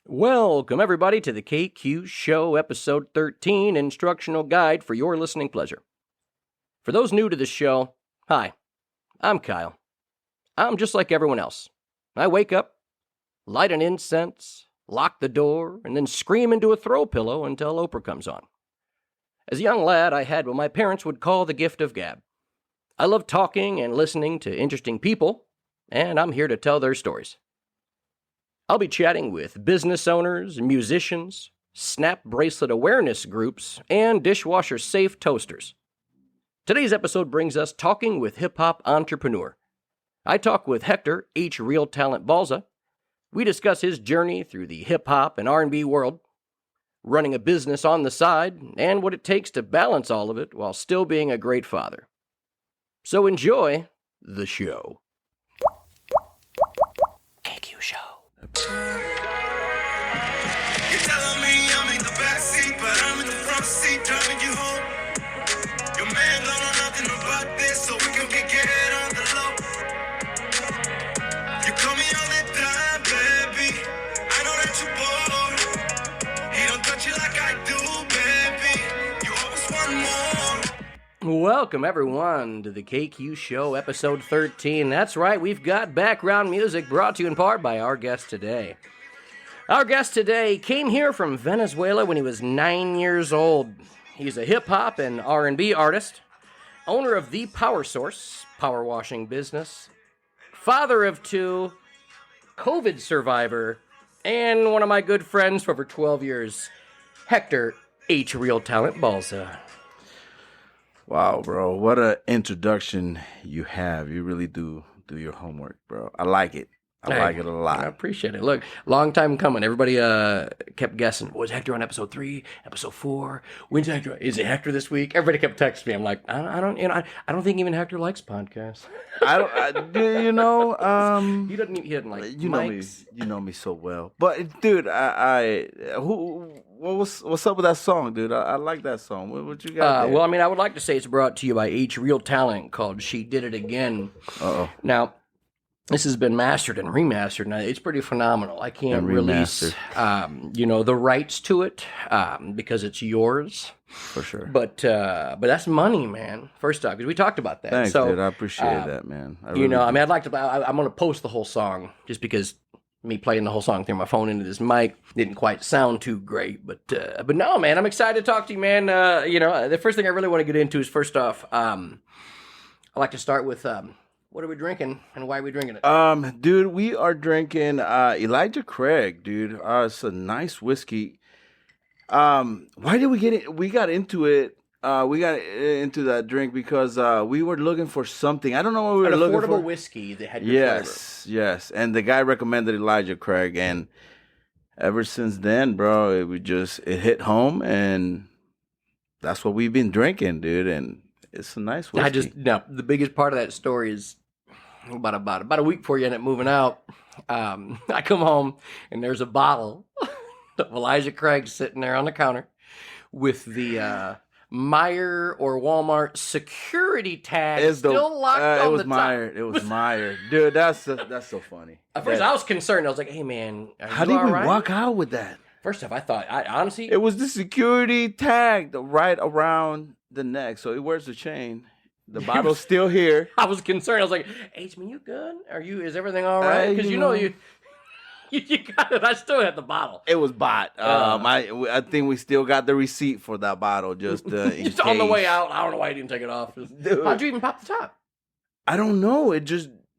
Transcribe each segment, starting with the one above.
Welcome, everybody, to the KQ Show, Episode 13, Instructional Guide for Your Listening Pleasure. For those new to the show, hi, I'm Kyle. I'm just like everyone else. I wake up, light an incense, lock the door, and then scream into a throw pillow until Oprah comes on. As a young lad, I had what my parents would call the gift of gab. I love talking and listening to interesting people, and I'm here to tell their stories. I'll be chatting with business owners, musicians, snap bracelet awareness groups, and dishwasher-safe toasters. Today's episode brings us talking with hip-hop entrepreneur. I talk with Hector, hrealtalent Balza. We discuss his journey through the hip-hop and R&B world, running a business on the side, and what it takes to balance all of it while still being a great father. So enjoy the show. KQ Show. You're telling me I'm in the back seat, but I'm in the front seat driving you home. Your man don't know nothing about this, so we can get on the low. You call me all the time, baby. I know that you bored. He don't touch you like I do, baby. You always want more. Welcome, everyone, to the KQ Show, Episode 13. That's right, we've got background music brought to you in part by our guest today. Our guest today came here from Venezuela when he was 9 years old. He's a hip-hop and R&B artist, owner of The Power Source, power washing business, father of two, COVID survivor, and one of my good friends for over 12 years, Hector, hrealtalent Balza. Wow, bro. What an introduction you have. You really do your homework, bro. I like it. I like it a lot. I appreciate it. Look, long time coming. Everybody kept guessing. Was Hector on episode 3, episode 4? When's Hector? Is it Hector this week? Everybody kept texting me. I'm like, I don't think even Hector likes podcasts. He doesn't like you know mics. me. You know me so well. But dude, what's up with that song, dude? I like that song. What you got there? Well, I mean, I would like to say it's brought to you by hrealtalent called She Did It Again. Uh-oh. Now, this has been mastered and remastered, and it's pretty phenomenal. I can't release, the rights to it because it's yours. For sure. But that's money, man. First off, because we talked about that. Thanks, so, dude. I appreciate that, man. I mean, I'd like to. I'm going to post the whole song just because me playing the whole song through my phone into this mic didn't quite sound too great. But no, man, I'm excited to talk to you, man. The first thing I really want to get into is first off, I like to start with. What are we drinking, and why are we drinking it? Dude, we are drinking Elijah Craig, dude. It's a nice whiskey. Why did we get it? We got into it. We got into that drink because we were looking for something. I don't know what we were looking for. Affordable whiskey that had good flavor. Yes. And the guy recommended Elijah Craig, and ever since then, bro, it hit home, and that's what we've been drinking, dude. And it's a nice whiskey. The biggest part of that story is about a week before you end up moving out. I come home and there's a bottle of Elijah Craig sitting there on the counter with the Meijer or Walmart security tag still locked on the top. It was Meijer. Dude, that's so funny. At first, I was concerned. I was like, hey, man, how did we walk out with that? First off, I thought, honestly... It was the security tag right around the neck, so it wears the chain. The bottle's still here. I was concerned. I was like, H-man, you good? Is everything all right? Because you got it. I still had the bottle. It was bought. I think we still got the receipt for that bottle just in just case. On the way out. I don't know why you didn't take it off. Dude, how'd you even pop the top? I don't know.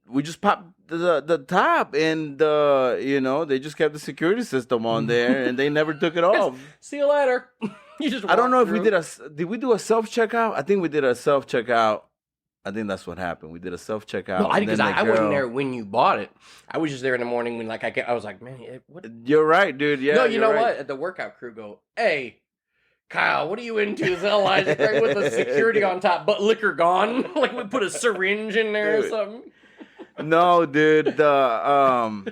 We just popped the top, and they just kept the security system on there, and they never took it off. See you later. I don't know if did we do a self-checkout? I think we did a self-checkout. I think that's what happened. We did a self-checkout. No, I wasn't there when you bought it. I was just there in the morning when I was like, man, what? You're right, dude. Yeah. No, you know what? The workout crew go, hey, Kyle, what are you into? Is Elijah Craig with the security on top, but liquor gone? Like we put a syringe in there or something? No, dude. The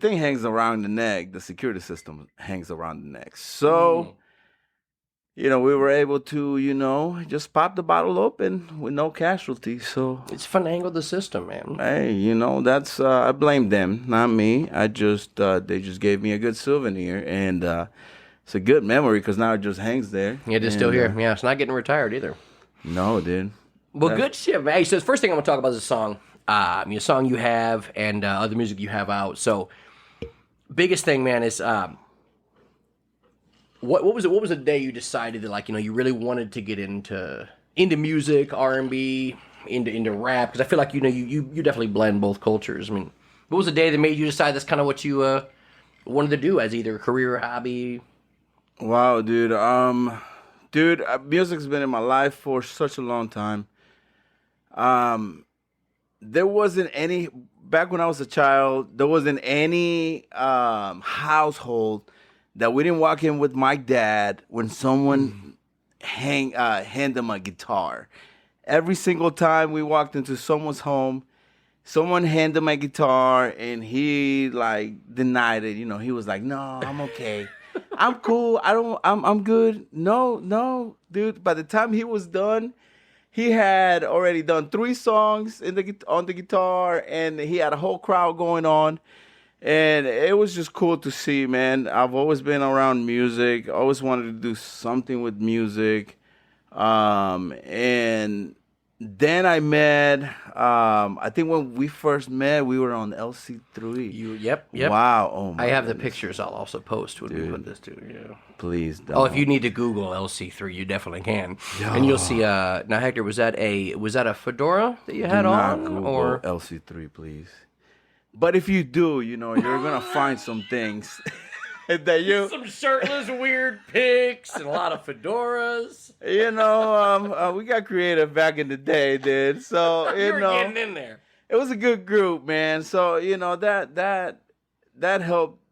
thing hangs around the neck. The security system hangs around the neck. So we were able to, just pop the bottle open with no casualties. So It's finagled the system, man. hey, that's I blame them, not me. I just they just gave me a good souvenir, and it's a good memory because now it just hangs there. It is still here. Yeah, it's not getting retired either. No, dude. Well, good shit, man. Hey, so the first thing I'm gonna talk about is a song. A song you have and other music you have out. So, biggest thing, man, is what was it? What was the day you decided that you really wanted to get into music, R&B, into rap? Because I feel like you definitely blend both cultures. I mean, what was the day that made you decide that's kind of what you wanted to do as either a career or hobby? Wow, dude. Music's been in my life for such a long time. There wasn't any back when I was a child. There wasn't any household that we didn't walk in with my dad when someone hand them a guitar. Every single time we walked into someone's home, someone handed him a guitar and he denied it. He was like, "No, I'm okay. I'm cool. I'm good." No, dude. By the time he was done, he had already done 3 songs on the guitar, and he had a whole crowd going on. And it was just cool to see, man. I've always been around music. Always wanted to do something with music. And then I met, I think when we first met, we were on LC3. Yep. Wow. Oh my I have the goodness. pictures I'll also post when we put this to you. Please don't. Oh, if you need to Google LC3, you definitely can. And you'll see, now Hector, was that a fedora that you had Do not on? Google Or LC3, please. But if you do, you're gonna find some things that you. some shirtless weird pics and a lot of fedoras. We got creative back in the day, dude. So You were getting in there. it was a good group, man. So that helped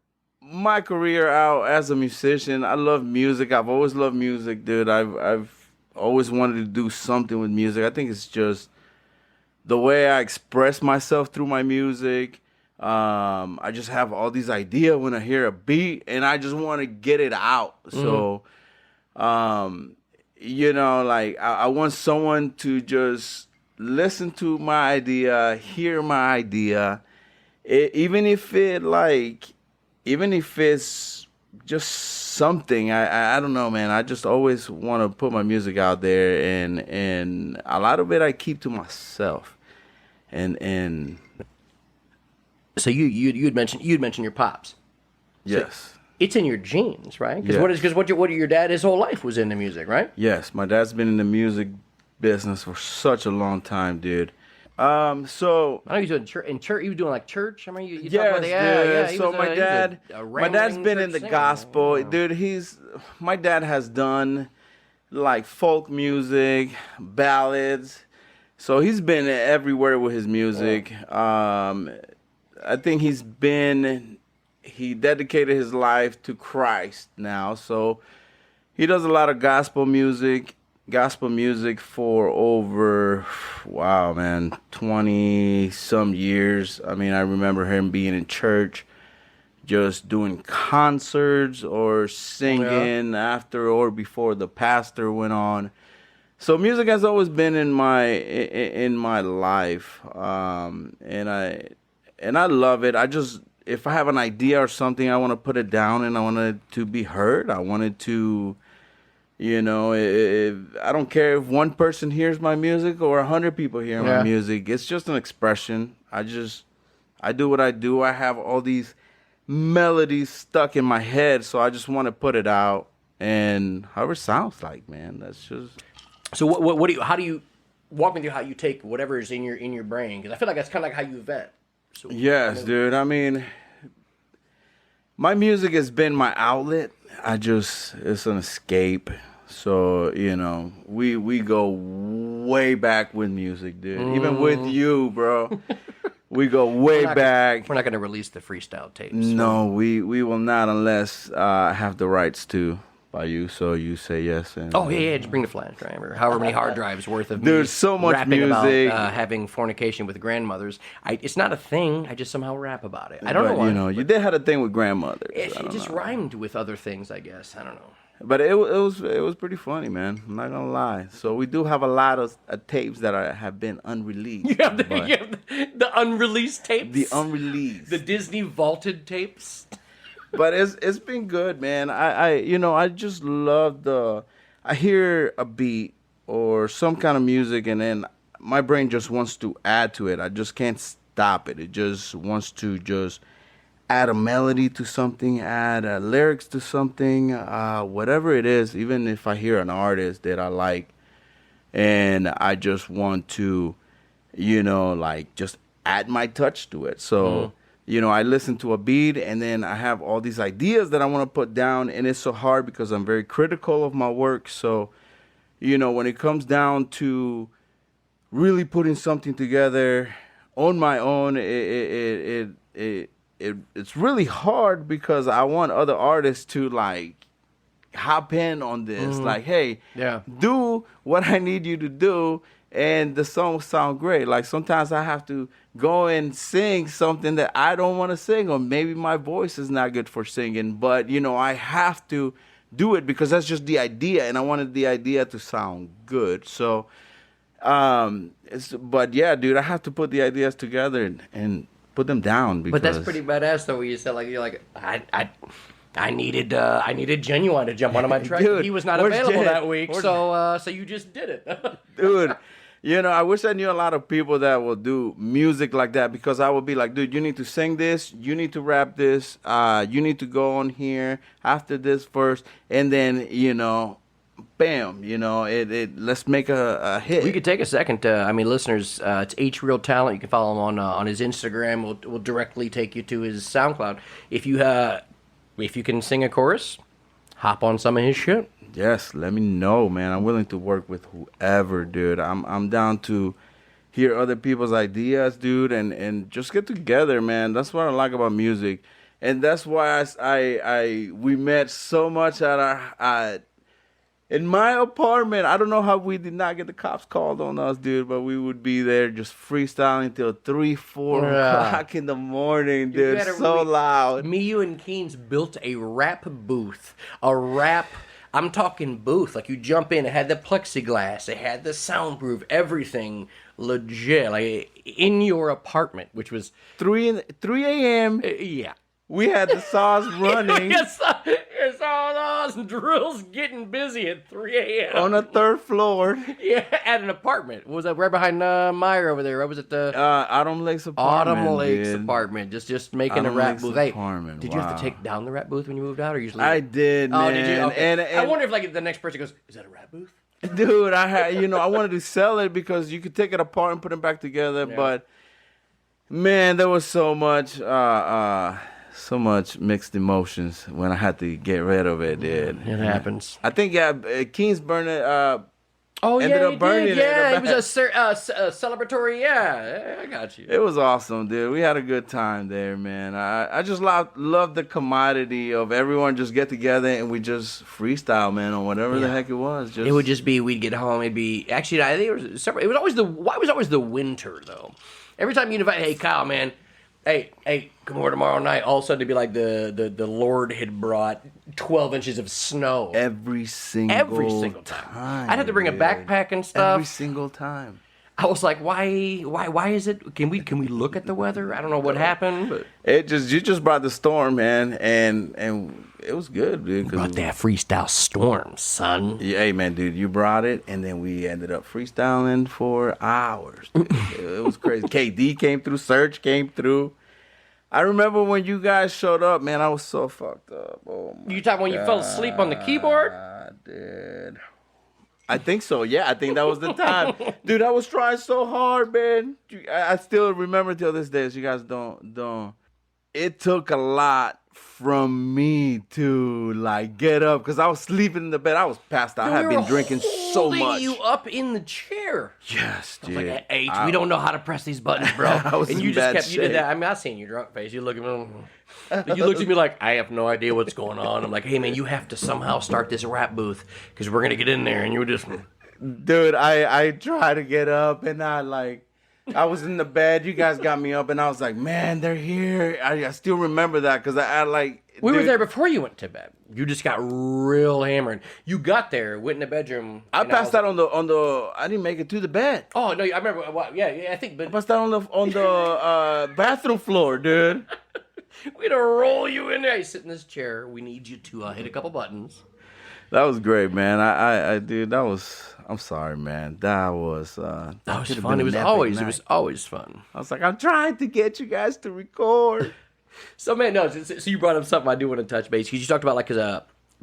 my career out as a musician. I love music. I've always loved music, dude. I've always wanted to do something with music. I think it's just the way I express myself through my music. I just have all these ideas when I hear a beat, and I just want to get it out. So, I want someone to just listen to my idea, hear my idea, even if it's just something. I don't know, man. I just always want to put my music out there, and a lot of it I keep to myself, and. So you'd mentioned your pops. Yes. It's in your genes, right? Yes. Because what your dad his whole life was into music, right? Yes, my dad's been in the music business for such a long time, dude. So I know he was doing church. He was doing church. I mean, you talk yes, about dude. Yeah, So my dad, my dad's been in the singer. gospel, dude. My dad has done folk music, ballads. So he's been everywhere with his music. I think he dedicated his life to Christ now. So he does a lot of gospel music for over, 20 some years. I mean, I remember him being in church, just doing concerts or singing after or before the pastor went on. So music has always been in my life. And I love it. If I have an idea or something, I want to put it down and I want it to be heard. I want it to, I don't care if one person hears my music or 100 people hear my music. It's just an expression. I do what I do. I have all these melodies stuck in my head, so I just want to put it out. And however it sounds like, man, that's just. So how do you walk me through how you take whatever is in your brain? Because I feel like that's kind of like how you vet. So, yes, dude. I mean, my music has been my outlet. It's an escape. So, we go way back with music, dude. Even with you, bro. We go way back. We're not going to release the freestyle tapes. No, we will not unless I have the rights to. By you, so you say yes. And, just bring the flash drive or however many hard drives worth of there's so much rapping music about having fornication with grandmothers. It's not a thing. I just somehow rap about it. I don't know why. You did have a thing with grandmothers. It just rhymed with other things, I guess. I don't know. But it was pretty funny, man. I'm not gonna lie. So we do have a lot of tapes that have been unreleased. You have the unreleased tapes. The unreleased. The Disney vaulted tapes. But it's been good, man. I just love I hear a beat or some kind of music, and then my brain just wants to add to it. I just can't stop it. It just wants to just add a melody to something, add lyrics to something, whatever it is. Even if I hear an artist that I like, and I just want to, like just add my touch to it. So. I listen to a beat and then I have all these ideas that I want to put down, and it's so hard because I'm very critical of my work. So, when it comes down to really putting something together on my own, it's really hard because I want other artists to like hop in on this. Like, hey, do what I need you to do. And the song will sound great. Like sometimes I have to go and sing something that I don't want to sing, or maybe my voice is not good for singing. But I have to do it because that's just the idea, and I wanted the idea to sound good. So, but yeah, dude, I have to put the ideas together and put them down. Because, but that's pretty badass, though. Where you said I needed Genuine to jump onto my track. Dude, he was not available that week, so you just did it, dude. I wish I knew a lot of people that will do music like that, because I would be like, dude, you need to sing this, you need to rap this, you need to go on here after this first, and then, bam, let's make a hit. We could take a second to, listeners, it's hrealtalent. You can follow him on his Instagram. We'll directly take you to his SoundCloud. If you can sing a chorus, hop on some of his shit. Yes, let me know, man. I'm willing to work with whoever, dude. I'm down to hear other people's ideas, dude, and just get together, man. That's what I like about music, and that's why we met so much at in my apartment. I don't know how we did not get the cops called on us, dude, but we would be there just freestyling till 3-4 o'clock in the morning, dude. So loud. Me, you, and Keynes built a rap booth. I'm talking booth. Like, you jump in, it had the plexiglass, it had the soundproof, everything legit. Like, in your apartment, which was 3 a.m. Yeah. We had the saws running. Yes, all those drills getting busy at 3 a.m. on the 3rd floor. Yeah, at an apartment. What was that? Right behind Meyer over there. Right? Was it the Autumn Lakes apartment? Autumn Lakes apartment. Just making Autumn a rap Lakes booth. Apartment. Did you have to take down the rap booth when you moved out, or usually? I did. Man. Oh, did you? Okay. And I wonder if like the next person goes, "Is that a rap booth?" Dude, I had I wanted to sell it because you could take it apart and put it back together, but man, there was so much mixed emotions when I had to get rid of it, dude. It happens. I think Keynes burned it. Ended up burning it. Yeah, it was a celebratory. Yeah, I got you. It was awesome, dude. We had a good time there, man. I just love the commodity of everyone just get together and we just freestyle, man, on whatever the heck it was. It would just be, we'd get home. It'd be, actually, I think it was separate. It was always the winter, though. Every time you invite, hey, Kyle, man, hey, come over tomorrow night. All of a sudden, it'd be like the Lord had brought 12 inches of snow. Every single time. I'd have to bring a backpack and stuff. Every single time. I was like, why is it? Can we look at the weather? I don't know what happened, but you just brought the storm, man, and it was good, dude. Brought that freestyle storm, son. Yeah, hey, man, dude, you brought it, and then we ended up freestyling for hours. It was crazy. KD came through, Serge came through. I remember when you guys showed up, man, I was so fucked up. Oh my You talking when you fell asleep on the keyboard? Dude. I think so. Yeah, I think that was the time. Dude, I was trying so hard, man. I still remember till this day. So you guys don't. It took a lot from me to like get up because I was sleeping in the bed. I was passed out. I had been drinking so much. Holding you up in the chair. Yes, dude. Like, H, we don't know how to press these buttons, bro. And you just kept. shape. You did that. I mean, I seen your drunk face. You look at me. You looked at me like, I have no idea what's going on. I'm like, hey man, you have to somehow start this rap booth because we're gonna get in there, and you were just. Dude, I tried to get up, and I was in the bed. You guys got me up, and I was like, man, they're here. I still remember that because I like. We were there before you went to bed. You just got real hammered. You got there, went in the bedroom. I and passed out on the. I didn't make it to the bed. Oh no, I remember. Yeah, I think. I But passed out on the bathroom floor, dude. we'd roll you in there. You sit in this chair. We need you to hit a couple buttons. That was great, man. I dude, that was. I'm sorry, man. That was That was could've fun. been It an was epic night. always fun. I was like, I'm trying to get you guys to record. So man, no. So you brought up something I do want to touch base because you talked about like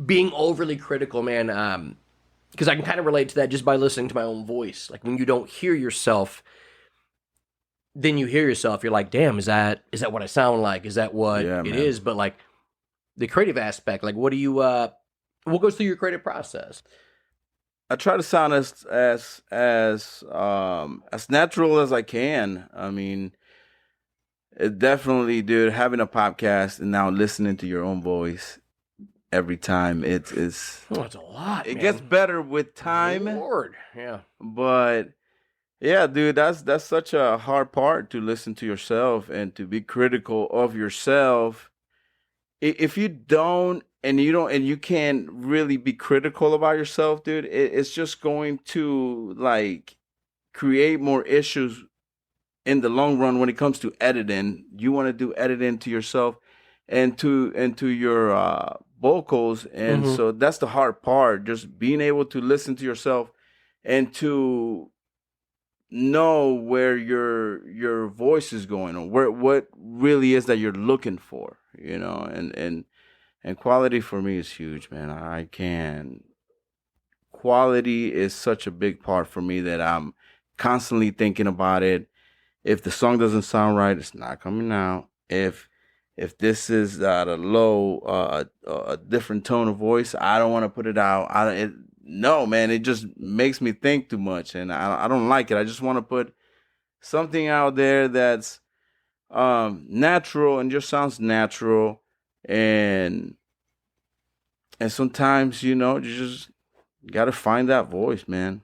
being overly critical, man. Because I can kind of relate to that just by listening to my own voice. Like when you don't hear yourself, then you hear yourself. You're like, damn, is that what I sound like? Is that what Yeah, it man. is? But like the creative aspect, like what do you? What goes through your creative process? I try to sound as natural as I can. I mean, it definitely, dude, having a podcast and now listening to your own voice every time it's Oh, it's a lot. it man. gets better with time. Lord, yeah. But yeah, dude, that's such a hard part to listen to yourself and to be critical of yourself. If you don't and you can't really be critical about yourself, dude, it's just going to like create more issues in the long run when it comes to editing. You want to do editing to yourself and to your vocals, and Mhm. so that's the hard part, just being able to listen to yourself and to know where your voice is going or where what really is that you're looking for, and quality for me is huge, man. I can Quality is such a big part for me that I'm constantly thinking about it. If the song doesn't sound right, it's not coming out. If this is at a low, a different tone of voice, I don't want to put it out. No, man, it just makes me think too much, and I don't like it. I just want to put something out there that's natural and just sounds natural, and sometimes you just got to find that voice, man.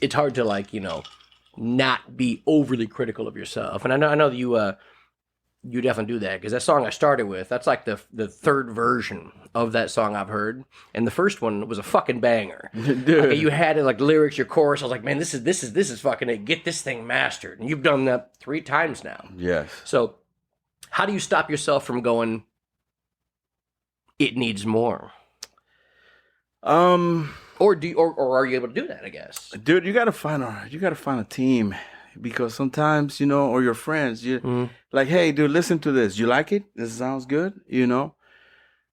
It's hard to like not be overly critical of yourself, and I know that you definitely do that because that song I started with, that's like the third version of that song I've heard, and the first one was a fucking banger. Dude. Okay, you had it like lyrics, your chorus. I was like, man, this is fucking it. Get this thing mastered, and you've done that 3 times now. Yes. So, how do you stop yourself from going? It needs more, or are you able to do that? I guess, Dude, you gotta find a team, because sometimes or your friends, like, hey, dude, listen to this. You like it? This sounds good.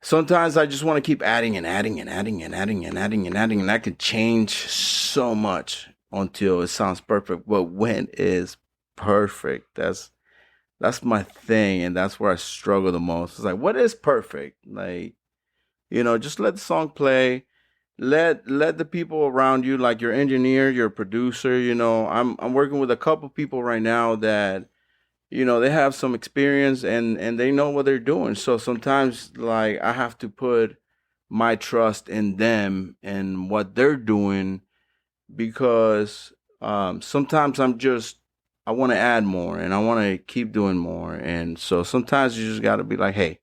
Sometimes I just want to keep adding and adding and adding and adding and adding and adding, and that can change so much until it sounds perfect. But when it's perfect, that's my thing, and that's where I struggle the most. It's like, what is perfect? Like, just let the song play. Let the people around you, like your engineer, your producer, I'm working with a couple people right now that, they have some experience and they know what they're doing. So sometimes, like, I have to put my trust in them and what they're doing, because sometimes I want to add more and I want to keep doing more. And so sometimes you just got to be like, hey,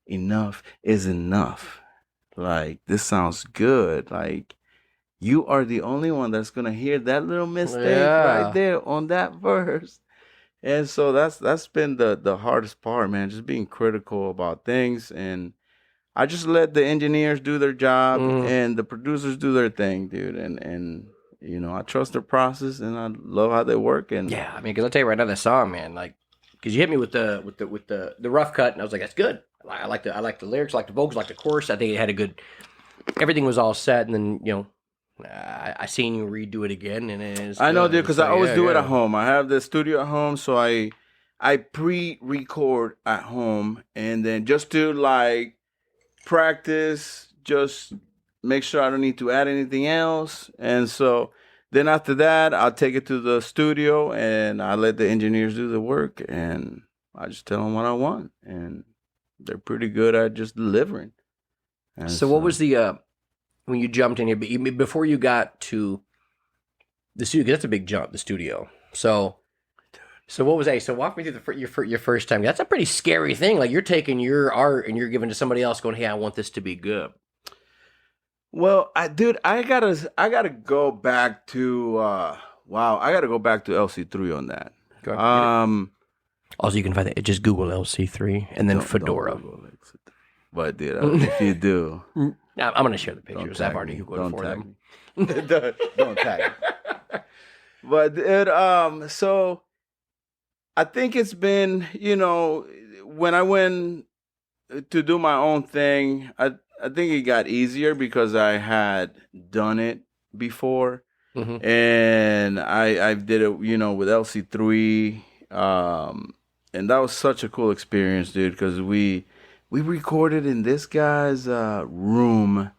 enough is enough. Like, this sounds good. Like, you are the only one that's gonna hear that little mistake right there on that verse. And so that's been the hardest part, man. Just being critical about things, and I just let the engineers do their job and the producers do their thing, dude. And I trust their process, and I love how they work. And yeah, I mean, because I'll tell you right now, that song, man, like, because you hit me with the rough cut, and I was like, that's good. I like the lyrics, I like the vocals, I like the chorus. I think it had a good. Everything was all set, and then I seen you redo it again, and it's. I know, dude, because I always do it yeah. at home. I have the studio at home, so I pre-record at home, and then just to like practice, just make sure I don't need to add anything else, and so then after that, I'll take it to the studio, and I let the engineers do the work, and I just tell them what I want, and they're pretty good at just delivering. And So what was the when you jumped in here before you got to the studio? 'Cause that's a big jump, the studio. So So what was that? So walk me through your first time. That's a pretty scary thing. Like you're taking your art and you're giving to somebody else, going, "Hey, I want this to be good." Well, I gotta go back to wow, I gotta go back to LC3 on that. Go ahead. Also, you can find it. Just Google LC3 and then Fedora. Don't Google LC3. But dude, if you do, Now, I'm going to share the pictures. I've already Googled for them. Don't tag me. But so I think it's been, when I went to do my own thing, I think it got easier because I had done it before. Mm-hmm. And I did it, with LC3. And that was such a cool experience, dude, because we recorded in this guy's room.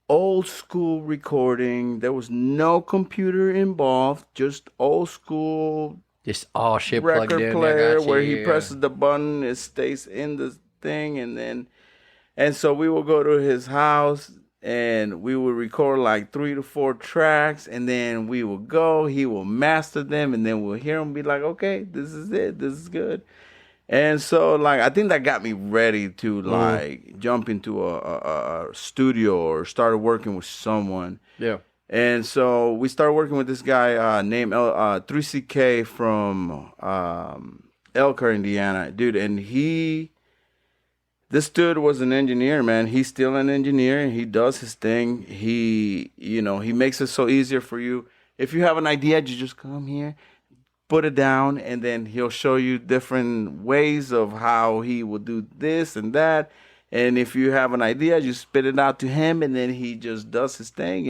Old school recording. There was no computer involved, just old school. Just all shit plugged Record in. player where he presses the button, it stays in the thing, and so we will go to his house and we will record like 3 to 4 tracks, and then we will go. He will master them, and then we'll hear him be like, "Okay, this is it. This is good." And so, like, I think that got me ready to like jump into a studio or started working with someone. Yeah. And so we started working with this guy named 3CK from Elkhart, Indiana, dude. And this dude was an engineer, man. He's still an engineer, and he does his thing. He makes it so easier for you. If you have an idea, you just come here, put it down, and then he'll show you different ways of how he will do this and that. And if you have an idea, you spit it out to him, and then he just does his thing.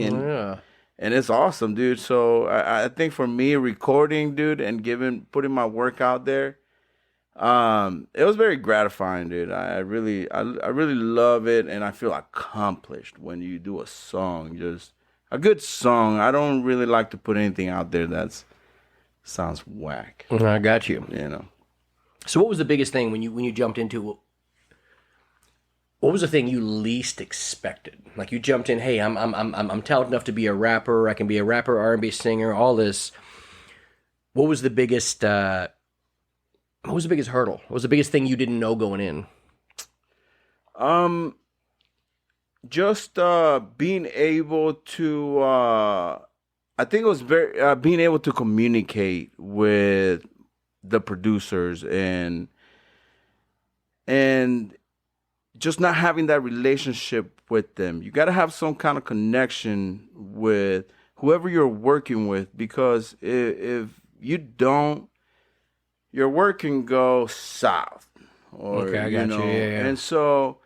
And it's awesome, dude. So I think for me, recording, dude, and putting my work out there, it was very gratifying, dude. I really love it, and I feel accomplished when you do a song, just a good song. I don't really like to put anything out there that's sounds whack. I got you. So what was the biggest thing when you jumped into? What was the thing you least expected? Like you jumped in, hey, I'm talented enough to be a rapper. I can be a rapper, R&B singer, all this. What was the biggest? What was the biggest hurdle? What was the biggest thing you didn't know going in? Just being able to. I think it was very being able to communicate with the producers and just not having that relationship with them. You got to have some kind of connection with whoever you're working with, because if you don't, your work can go south. Okay, I got you. Yeah. And so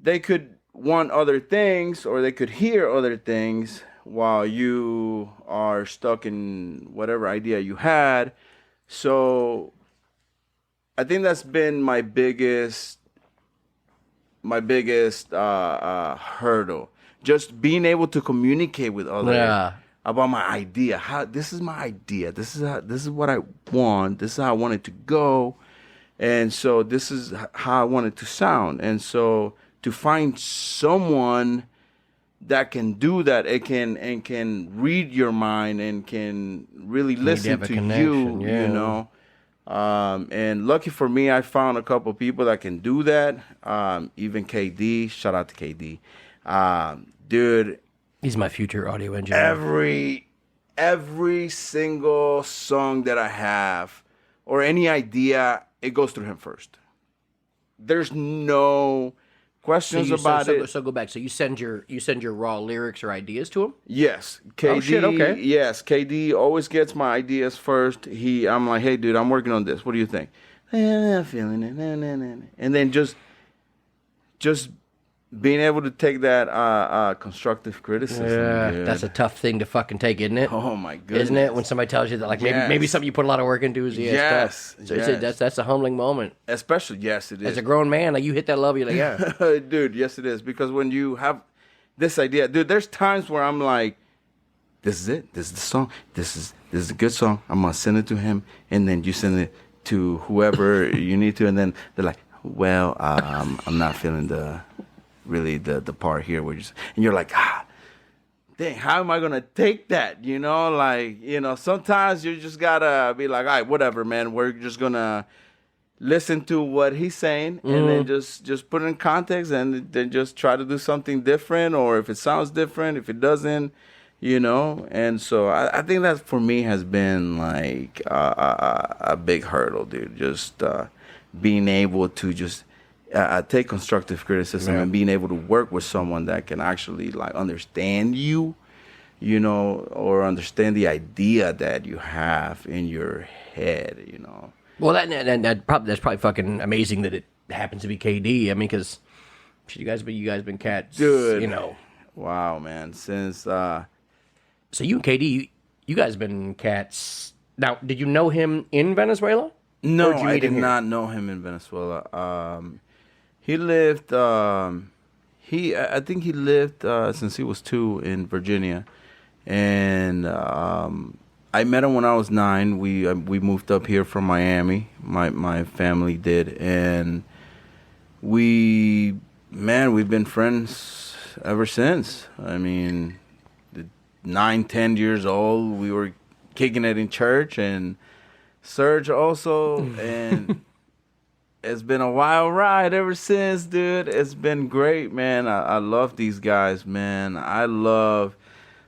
they could want other things, or they could hear other things while you are stuck in whatever idea you had. So I think that's been my biggest hurdle. Just being able to communicate with others about my idea. This is my idea. This is what I want. This is how I want it to go. And so this is how I want it to sound. And so to find someone that can do that, it can read your mind and can really listen to you, and lucky for me, I found a couple of people that can do that. Even KD, shout out to KD, dude. He's my future audio engineer. Every single song that I have or any idea, it goes through him first. There's no questions about it. So go back. So you send your raw lyrics or ideas to him? Yes. KD, oh, shit, okay. Yes, KD always gets my ideas first. I'm like, hey, dude, I'm working on this. What do you think? I'm feeling it. And then just being able to take that constructive criticism. Yeah, dude. That's a tough thing to fucking take, isn't it? Oh my goodness. Isn't it? When somebody tells you that, like maybe something you put a lot of work into is yes. So that's a humbling moment. Especially, yes, it is. As a grown man, like you hit that level, you're like, yeah. Dude, yes, it is. Because when you have this idea, dude, there's times where I'm like, this is it. This is the song. This is a good song. I'm gonna send it to him, and then you send it to whoever you need to, and then they're like, well, I'm not feeling the part here where and you're like, dang, how am I gonna take that? You know, like, you know, sometimes you just gotta be like, all right, whatever, man. We're just gonna listen to what he's saying and then just put it in context and then just try to do something different, or if it sounds different, if it doesn't, you know. And so I think that for me has been like a big hurdle, dude. Just being able to just take constructive criticism and being able to work with someone that can actually like understand you, you know, or understand the idea that you have in your head, you know. Well, that's probably fucking amazing that it happens to be KD. I mean, because you guys been cats, dude. You know. Wow, man. Since so you and KD, you guys been cats. Now, did you know him in Venezuela? No, I did not know him in Venezuela. He lived. I think he lived since he was 2 in Virginia, and I met him when I was 9. We moved up here from Miami. My family did, and we've been friends ever since. I mean, 9, 10 years old, we were kicking it in church, and Serge also, and it's been a wild ride ever since, dude. It's been great, man. I love these guys, man. I love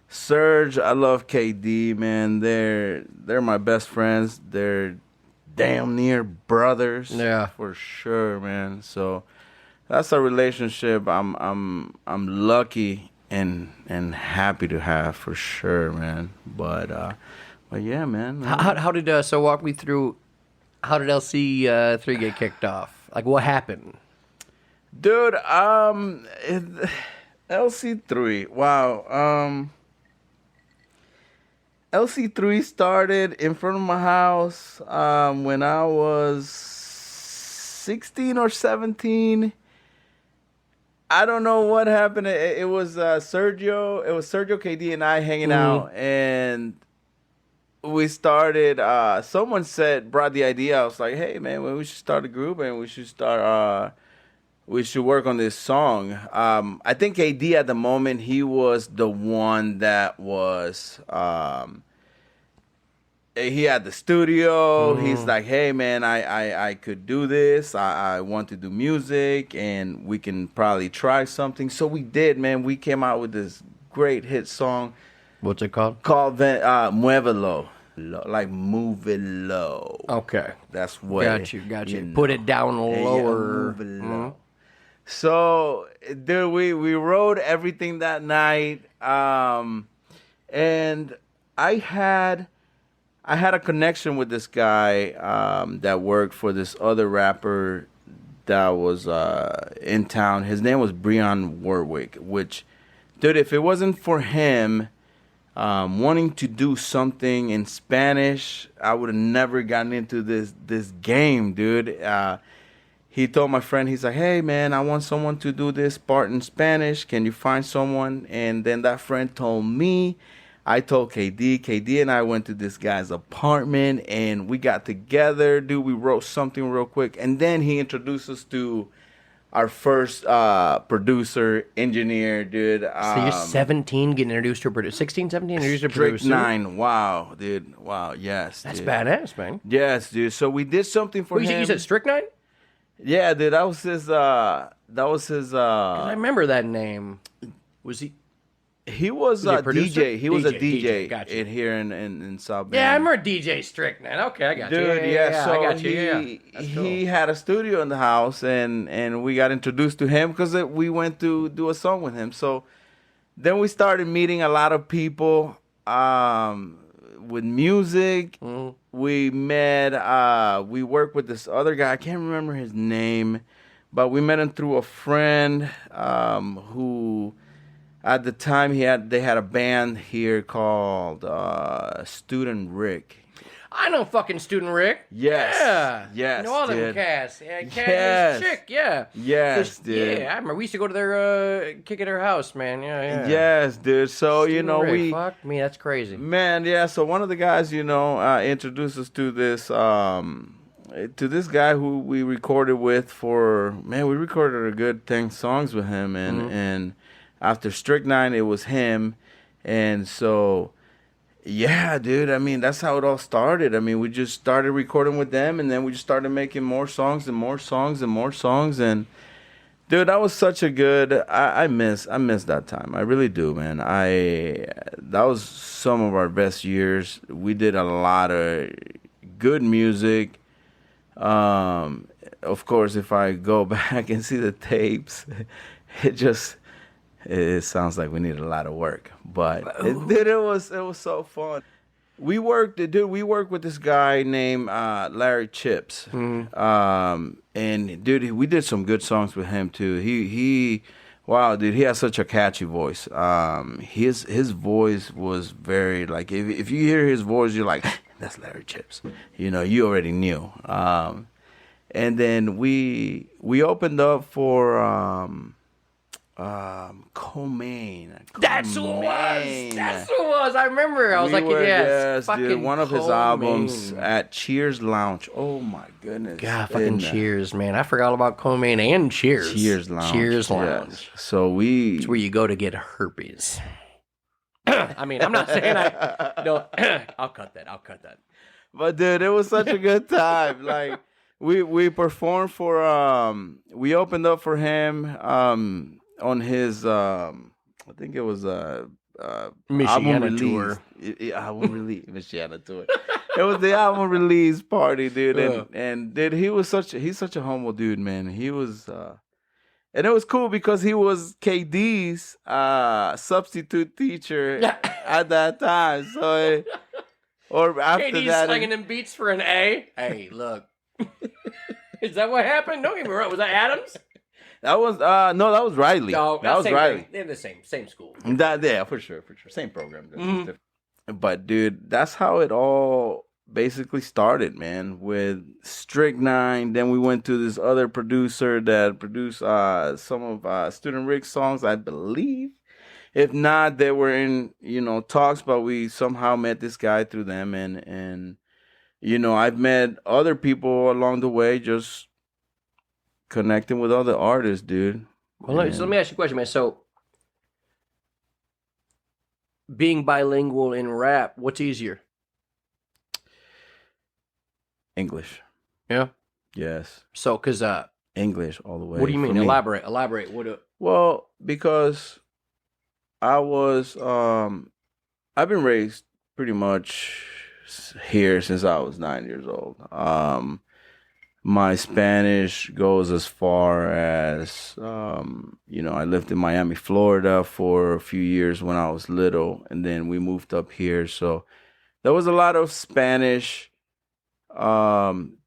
Serge, I love KD, man. They're my best friends. They're damn near brothers. Yeah, for sure, man. So that's a relationship I'm lucky and happy to have, for sure, man. But yeah, man. How did so walk me through? How did LC 3 get kicked off? Like, what happened? Dude, LC3. Wow. LC3 started in front of my house when I was 16 or 17. I don't know what happened. It was Sergio. It was Sergio, KD, and I hanging out, and we started. Someone brought the idea. I was like, "Hey, man, we should start a group, and we should work on this song." I think KD at the moment, he was the one that was. He had the studio. He's like, "Hey, man, I could do this. I want to do music, and we can probably try something." So we did, man. We came out with this great hit song. What's it called? Called Muévelo. Like move it low. Okay. That's what. Got you. Know. Put it down lower. Move it low. So, dude, we wrote everything that night, and I had a connection with this guy that worked for this other rapper that was in town. His name was Breon Warwick, which, dude, if it wasn't for him wanting to do something in Spanish, I would have never gotten into this game, dude. He told my friend, he's like, "Hey, man, I want someone to do this part in Spanish. Can you find someone?" And then that friend told me. I told KD. KD and I went to this guy's apartment, and we got together, dude. We wrote something real quick, and then he introduced us to our first producer, engineer, dude. So you're 17 getting introduced to a producer. 16, 17 introduced to a producer? 9. Wow, dude. Wow, yes. That's dude. badass, man. Yes, dude. So we did something for him. You said Strychnine? Yeah, dude. That was his. 'Cause I remember that name. Was he? He was a DJ. He was a DJ gotcha. here in South Bend. Yeah, I remember DJ Strychnine. Okay, I got you. Dude, Yeah, so I got you. he had a studio in the house, and we got introduced to him because we went to do a song with him. So then we started meeting a lot of people with music. We met. We worked with this other guy. I can't remember his name, but we met him through a friend who. At the time, they had a band here called Student Rick. I know fucking Student Rick. Yes. Yeah. Yes, I know all them dude. cats. Yeah, Cat Yes. and his chick, yeah. Yes, dude. Yeah, I remember we used to go to their kick at their house, man. Yeah. Yes, dude. So, Student Rick. Fuck me, that's crazy. Man, yeah, so one of the guys, introduced us to this guy who we recorded with we recorded a good 10 songs with him, and after Strychnine, it was him, And so, yeah, dude. I mean, that's how it all started. I mean, we just started recording with them, and then we just started making more songs and more songs and more songs. And dude, that was such a good. I miss that time. I really do, man. That was some of our best years. We did a lot of good music. Of course, if I go back and see the tapes, it sounds like we needed a lot of work. But it was so fun. We worked with this guy named Larry Chips. And dude, we did some good songs with him too. Wow, dude, he has such a catchy voice. His voice was very like, if you hear his voice, you're like, that's Larry Chips. You know, you already knew. And then we opened up for Co-Main. That's who it was. That's who it was. I remember. I was yes, fucking dude, one of his Co-Main. albums at Cheers Lounge. Oh my goodness. God, fucking Cheers, man. I forgot all about Co-Main and Cheers. Cheers Lounge. Cheers Lounge. Yes. So it's where you go to get herpes. I mean, I'm not saying no. I'll cut that. But dude, it was such a good time. Like we performed for we opened up for him on his I think it was Michiana tour. Album release Michiana tour. It was the album release party, dude. And dude, he's such a humble dude, man. He was and it was cool because he was KD's substitute teacher at that time. So or after KD's that, slinging them beats for an A. Hey, look. Is that what happened? Don't get me wrong. Was that Adams? That was no, that was Riley. No, that was Riley. They're the same school. Yeah, for sure, same program. But dude, that's how it all basically started, man. With Strychnine, then we went to this other producer that produced some of Student Rick's songs, I believe. If not, they were in talks, but we somehow met this guy through them, and I've met other people along the way, just connecting with other artists, dude. Well, let me ask you a question, man. So, being bilingual in rap, what's easier? English. Yeah? Yes. So, because... English all the way. What do you mean? Me. Elaborate. Well, because I was... I've been raised pretty much here since I was 9 years old. My Spanish goes as far as, I lived in Miami, Florida for a few years when I was little, and then we moved up here. So there was a lot of Spanish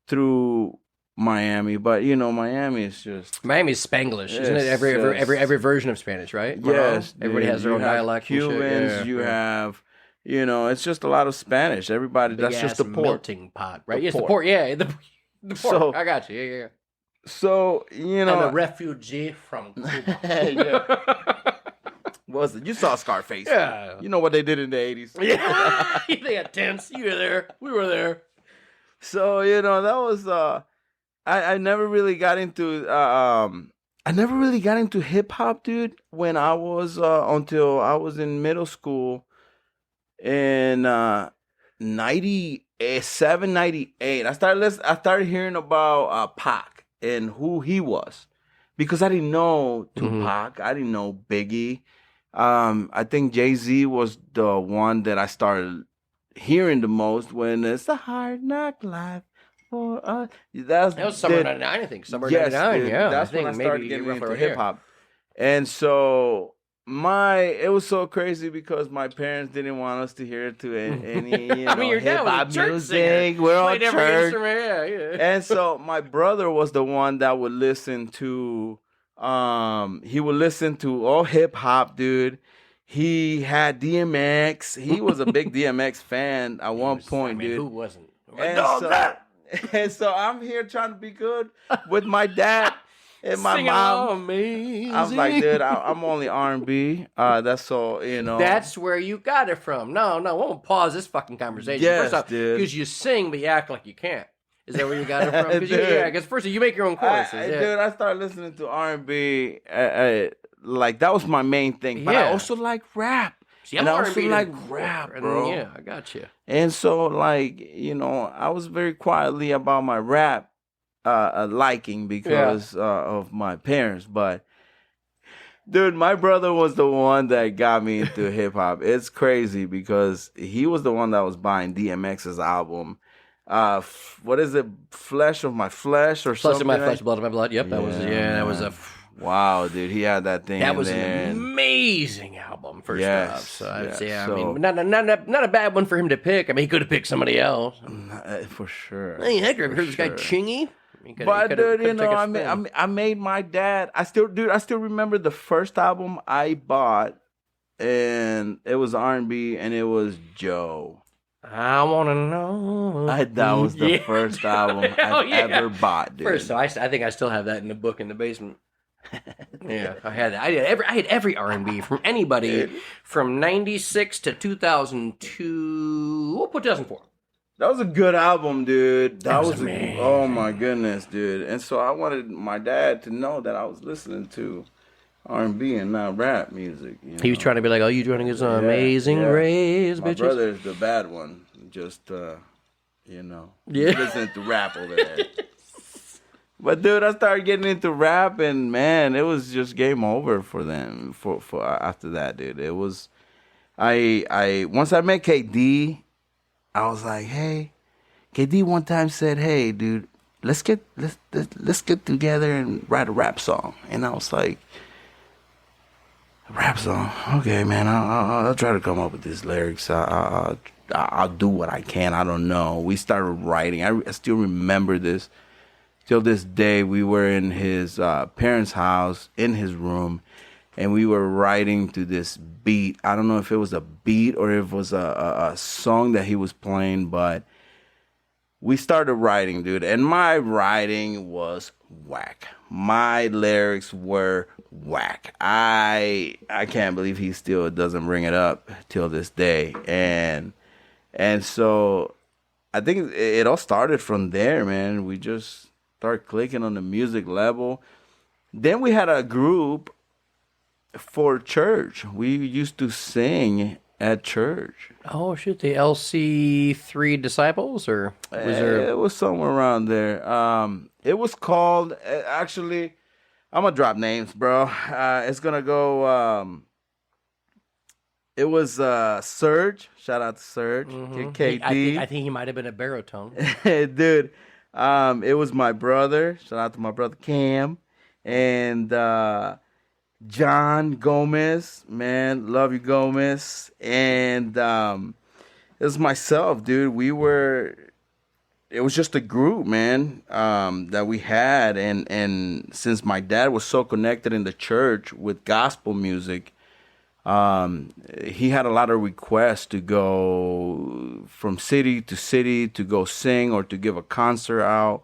through Miami, but Miami is just... Miami's Spanglish, isn't it? Every version of Spanish, right? Yes. Everybody has their own dialect. Cubans, you have... it's just a lot of Spanish. Everybody, Big that's just the port. Melting pot, right? Yes, the port. Yeah, the port. So, I got you. Yeah. So, I'm a refugee from Cuba. Was it? You saw Scarface. Yeah. You know what they did in the 80s. Yeah. They had tents. You were there. We were there. So, that was... I never really got into... hip-hop, dude, when I was... until I was in middle school. In 97, 98, I started hearing about Pac and who he was, because I didn't know Tupac, I didn't know Biggie. I think Jay-Z was the one that I started hearing the most when it's a hard knock life for us. That was summer 99, I think. Summer 99, dude, yeah. That's when I started getting into hip-hop. And so... it was so crazy because my parents didn't want us to hear it to any I mean, your dad was a church music. Singer. We're on church. Yeah. And so my brother was the one that would listen to he would listen to all hip hop, dude. He had DMX. He was a big DMX fan at one point, dude. Who wasn't? And so I'm here trying to be good with my dad. And my Singing mom, amazing. I was like, dude, I'm only R&B. That's all, That's where you got it from. No, we won't pause this fucking conversation. Yes, first off, dude. Because you sing, but you act like you can't. Is that where you got it from? Because first you make your own choruses. Dude, I started listening to R&B. Like, that was my main thing. But I also like rap. See, And I was R&B feeling to like the rap, core, and bro. yeah, I got you. And so, like, I was very quietly about my rap liking because of my parents. But, dude, my brother was the one that got me into hip hop. It's crazy because he was the one that was buying DMX's album. What is it? Flesh of My Flesh or Flesh something? of my flesh, blood of my blood. Yep, that was man. Wow, dude, he had that thing. that in was an there. amazing album. First Yes, off, so I'd yes. say, I So- mean, not a bad one for him to pick. I mean, he could have picked somebody else. For sure. Hey, Hector, have you For heard this guy sure. Chingy? He coulda- But he coulda- dude, coulda taken a spin. I made my dad. I still remember the first album I bought, and it was R&B, and it was Joe. I want to know. That was the Yeah. first album Hell I've ever bought, dude. First, so I think I still have that in the book in the basement. Yeah, I had that. I had every R&B from anybody from '96 to 2002. We'll put 2004. That was a good album, dude. That was Oh my goodness, dude. And so I wanted my dad to know that I was listening to R&B and not rap music. He was trying to be like, "Oh, you trying to get some amazing rays, My bitches?" brother's the bad one. Just Yeah. listening to rap over there. But dude, I started getting into rap, and man, it was just game over for them. For after that, dude, it was. I once I met KD, I was like, hey, KD one time said, hey, dude, let's get together and write a rap song, and I was like, a rap song, okay, man, I'll try to come up with these lyrics. I'll do what I can. I don't know. We started writing. I still remember this. Till this day, we were in his parents' house, in his room, and we were writing to this beat. I don't know if it was a beat or if it was a song that he was playing, but we started writing, dude. And my writing was whack. My lyrics were whack. I can't believe he still doesn't bring it up till this day. And so I think it all started from there, man. We just start clicking on the music level. Then we had a group for church. We used to sing at church. Oh shit, the LC3 Disciples, or was there? It was somewhere around there. It was called, actually, I'm gonna drop names, bro. It's gonna go. It was Serge. Shout out to Serge. KD. I think he might have been a baritone. Dude. It was my brother. Shout out to my brother Cam and John Gomez. Man, love you, Gomez. And it was myself, dude. It was just a group, man, that we had. And since my dad was so connected in the church with gospel music, he had a lot of requests to go from city to go sing or to give a concert out,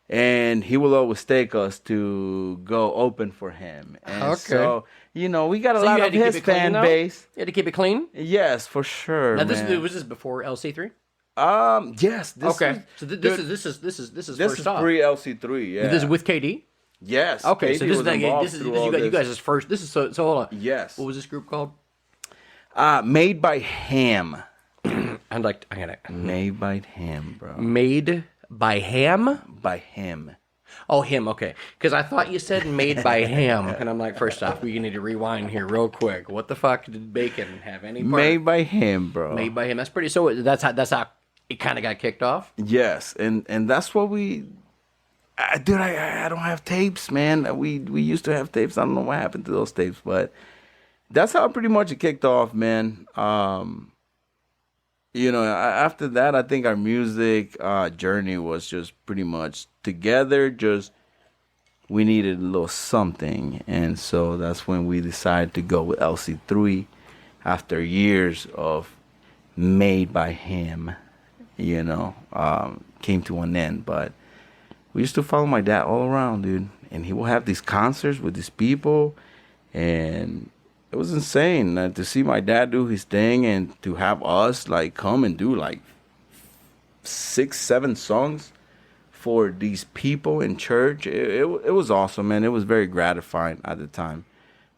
and he will always take us to go open for him. And so we got a lot of his fan base. You had to keep it clean. Yes, for sure. Now man. was this before LC3? Yes. This is first off. pre LC3. Yeah. This is with KD. Yes. Okay, KD so this was is involved through all you guys' first. This is so hold on. Yes. What was this group called? Made by Ham. I got it. Made by Ham, bro. Made by Ham? By him. Oh, him, okay. Because I thought you said made by Ham. And I'm like, first off, we need to rewind here real quick. What the fuck did Bacon have any part? Made by him, bro. Made by him. That's pretty, so that's how it kind of got kicked off? Yes, and that's what we... dude, I don't have tapes, man. We used to have tapes. I don't know what happened to those tapes, but that's how pretty much it kicked off, man. After that, I think our music journey was just pretty much together. Just we needed a little something, and so that's when we decided to go with LC3 after years of Made by Him. Came to an end, but we used to follow my dad all around, dude, and he will have these concerts with these people, and it was insane to see my dad do his thing and to have us like come and do like 6-7 songs for these people in church. It was awesome, man. It was very gratifying at the time.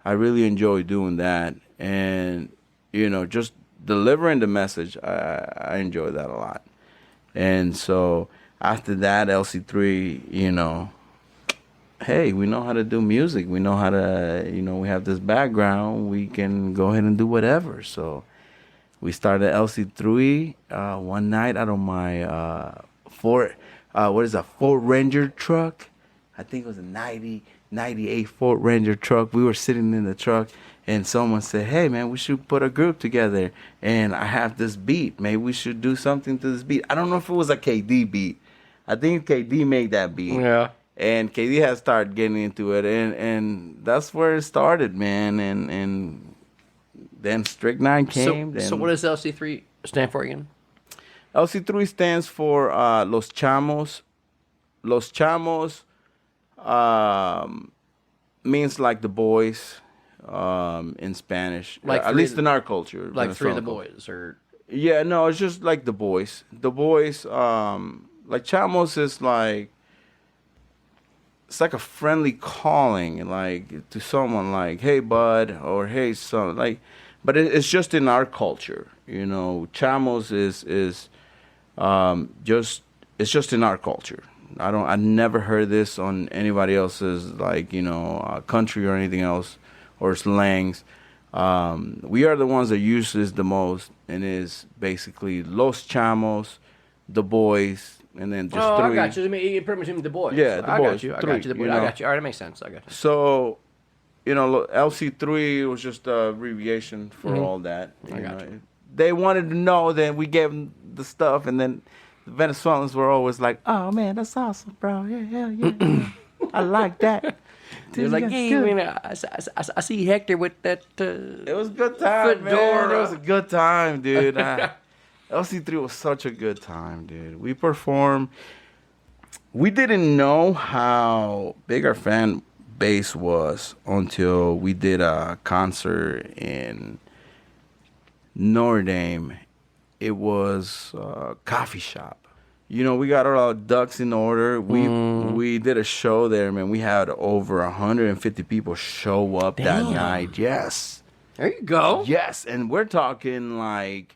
I really enjoyed doing that, and just delivering the message. I enjoy that a lot. And so after that, LC3, hey, we know how to do music. We know how to, we have this background. We can go ahead and do whatever. So we started LC3 one night out of my Ford Ranger truck. I think it was a 98 Ford Ranger truck. We were sitting in the truck, and someone said, hey, man, we should put a group together. And I have this beat. Maybe we should do something to this beat. I don't know if it was a KD beat. I think KD made that beat. Yeah. And KD has started getting into it. And that's where it started, man. And then Strychnine came. So what does LC3 stand for again? LC3 stands for Los Chamos. Los Chamos means like the boys in Spanish. Like at least in our culture. Like three of the Venezuelan boys, or yeah, no, it's just like the boys. The boys, like Chamos is like, it's like a friendly calling, like to someone, like, hey, bud, or hey, son, like, but it's just in our culture, Chamos is it's just in our culture. I never heard this on anybody else's, like, country or anything else, or slangs. We are the ones that use this the most, and is basically Los Chamos, the boys, and then just three. I got you. I mean, it pretty much means the boys. Yeah, the I boys. got you. I Three, got you. The boys. I got you. All right, that makes sense. I got you. So, LC3 was just a abbreviation for all that. I got you. They wanted to know, then we gave them the stuff, and then the Venezuelans were always like, oh, man, that's awesome, bro. Yeah, hell yeah. I like that. They're like, hey, man, I see Hector with that. It was a good time, man. Fedora. It was a good time, dude. LC3 was such a good time, dude. We performed. We didn't know how big our fan base was until we did a concert in Notre Dame. It was a coffee shop. We got our ducks in order. We did a show there, man. We had over 150 people show up that night. Yes. There you go. Yes, and we're talking like,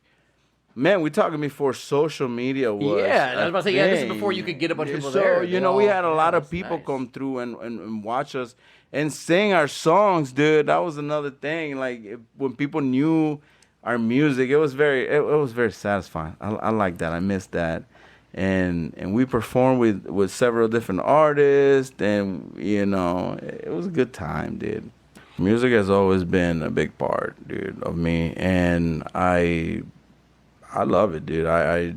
man, we're talking before social media was. Yeah, I was about to say, thing. this is before you could get a bunch of people so, there. we had a lot of people come through and watch us and sing our songs, dude. That was another thing. Like, when people knew our music, it was very satisfying. I like that. I missed that. And we performed with several different artists, and it was a good time, dude. Music has always been a big part, dude, of me, and I love it, dude. I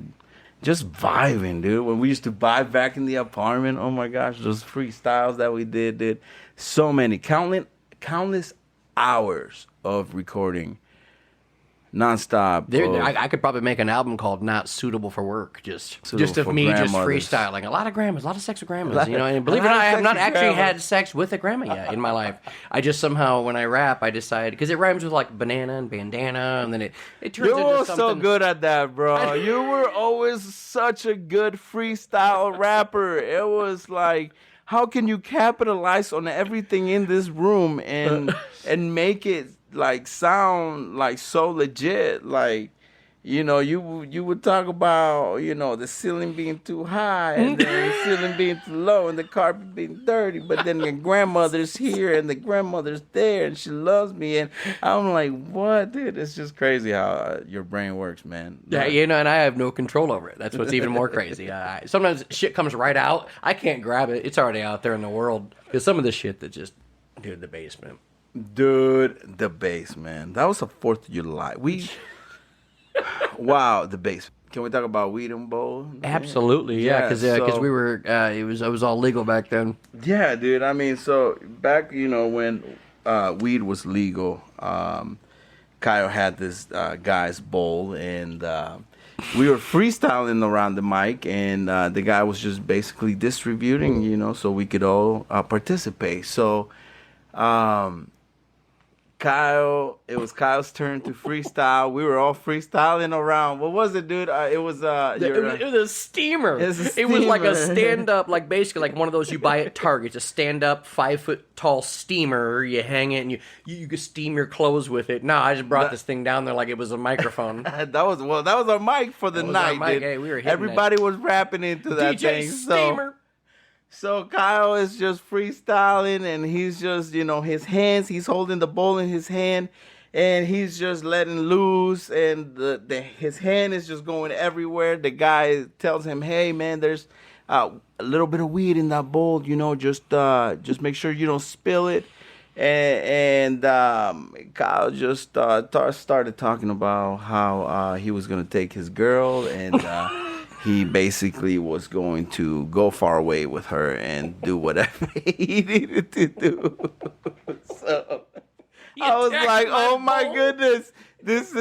just vibing, dude. When we used to vibe back in the apartment, oh my gosh, those freestyles that we did, dude. So many, countless hours of recording. Nonstop. I could probably make an album called "Not Suitable for Work," just of me just freestyling. A lot of grandmas, a lot of sex with grandmas, And believe it or not, I have not actually had sex with a grandma yet in my life. I just somehow, when I rap, I decide, because it rhymes with like banana and bandana, and then it turns into something. You were so good at that, bro. You were always such a good freestyle rapper. It was like, how can you capitalize on everything in this room and make it like sound like so legit? Like, you would talk about, the ceiling being too high and then the ceiling being too low and the carpet being dirty, but then your grandmother's here and the grandmother's there and she loves me, and I'm like, what, dude? It's just crazy how your brain works, man. Yeah, and I have no control over it. That's what's even more crazy. Sometimes shit comes right out. I can't grab it. It's already out there in the world. Because some of the shit that just, dude, the basement. Dude, the bass, man. That was the 4th of July. Wow, the bass. Can we talk about Weed and Bowl? Absolutely, yeah. Because we were, it was all legal back then. Yeah, dude. I mean, so back, when weed was legal, Kyle had this guy's bowl, and we were freestyling around the mic, and the guy was just basically distributing, so we could all participate. So, Kyle, it was Kyle's turn to freestyle. We were all freestyling around. What was it, dude? It was It was a steamer. It was a It was like a steamer. stand-up, like basically like one of those you buy at Target. It's a stand-up 5-foot tall steamer. You hang it and you can steam your clothes with it. No, I just brought this thing down there like it was a microphone. that was our mic for the That was our night, mic. dude. Hey, we were hitting Everybody was rapping into that DJ thing. steamer. So Kyle is just freestyling, and he's just, his hands, he's holding the bowl in his hand, and he's just letting loose, and his hand is just going everywhere. The guy tells him, hey, man, there's a little bit of weed in that bowl, just make sure you don't spill it. And Kyle just started talking about how he was going to take his girl, and he basically was going to go far away with her and do whatever he needed to do. So I was like, oh my goodness, this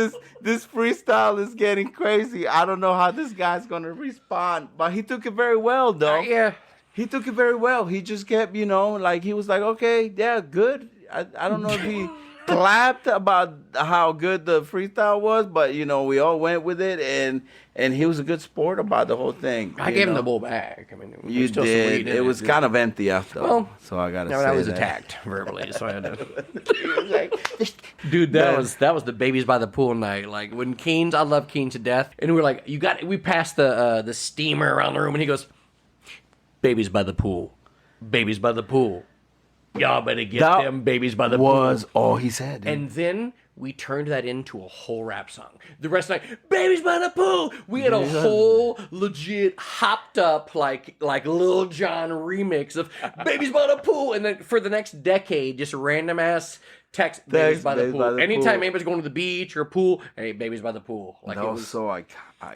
freestyle is getting crazy. I don't know how this guy's going to respond, but he took it very well, though. Yeah. He took it very well. He just kept, he was like, okay, yeah, good. I don't know if he clapped about how good the freestyle was, but, we all went with it, and he was a good sport about the whole thing. I gave him the bowl back. I mean, there was You still some weed did. in It was kind of empty after. Well, so I got to say I was that. attacked verbally, so I had to. He was like, Dude, that was the babies by the pool night. Like when Keen's, I love Keen to death, and we were like, we passed the steamer around the room, and he goes, "Babies by the pool, babies by the pool, y'all better get That them babies by the was pool." all he said. Dude. And then we turned that into a whole rap song. The rest of the night, babies by the pool. We had a whole legit hopped up like Lil Jon remix of babies by the pool. And then for the next decade, just random ass text babies by the pool. Anytime anybody's going to the beach or a pool, hey, babies by the pool. Like that it was so iconic.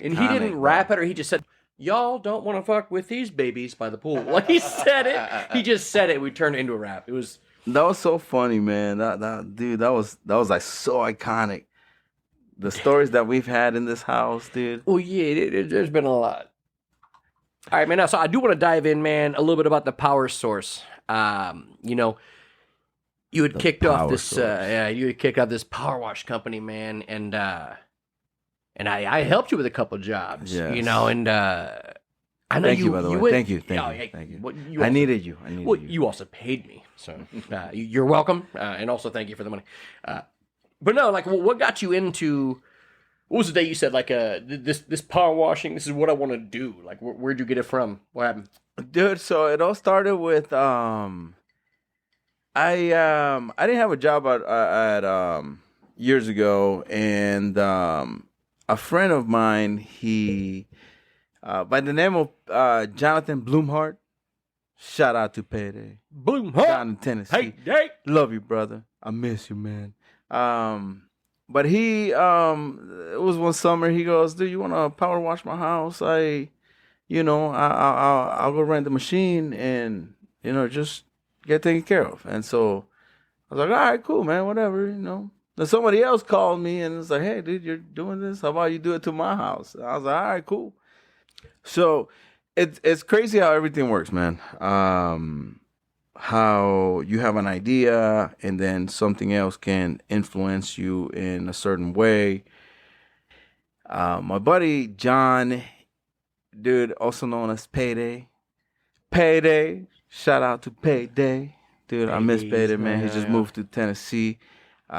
and he didn't rap it, or he just said, y'all don't want to fuck with these babies by the pool. Like he said it. He just said it. We turned it into a rap. It was. That was so funny, man. Dude, that was like so iconic. The stories that we've had in this house, dude. Well, yeah, there's been a lot. All right, man. Now, so I do want to dive in, man, a little bit about the power source. You had kicked off this, you had kicked off this power wash company, man, and I helped you with a couple jobs, Yes. and I know Thank you, by the way. went- Thank you. Oh, hey, Thank you. well, I needed you. Well, you also paid me, so you're welcome, and also thank you for the money. But no, like, what got you into? What was the day you said like this power washing? This is what I want to do. Like, where'd you get it from? What happened? Dude, so it all started with I didn't have a job at years ago, and a friend of mine, he by the name of Jonathan Bloomhart. Shout out to Payday. Boom! Down in Tennessee. Hey! Love you, brother. I miss you, man. But he, it was one summer. He goes, "Dude, you want to power wash my house? I'll go rent the machine and just get taken care of." And so I was like, "All right, cool, man. Whatever, Then somebody else called me and was like, "Hey, dude, you're doing this. How about you do it to my house?" And I was like, "All right, cool." So it's crazy how everything works, man. How you have an idea and then something else can influence you in a certain way. My buddy John, dude, also known as Payday. Shout out to Payday. Dude, I miss Payday, man. He just moved to Tennessee,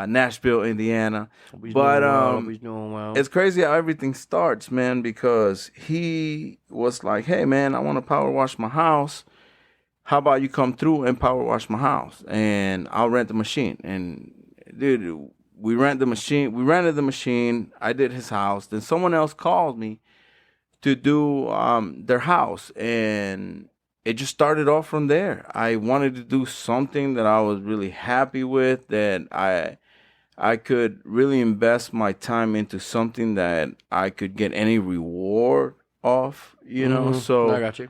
Nashville, Indiana. He's doing well. It's crazy how everything starts, man, because he was like, "Hey, man, I want to power wash my house. How about you come through and power wash my house, and I'll rent the machine." And dude, we rented the machine. I did his house. Then someone else called me to do their house, and it just started off from there. I wanted to do something that I was really happy with, that I could really invest my time into something that I could get any reward off, So I got you.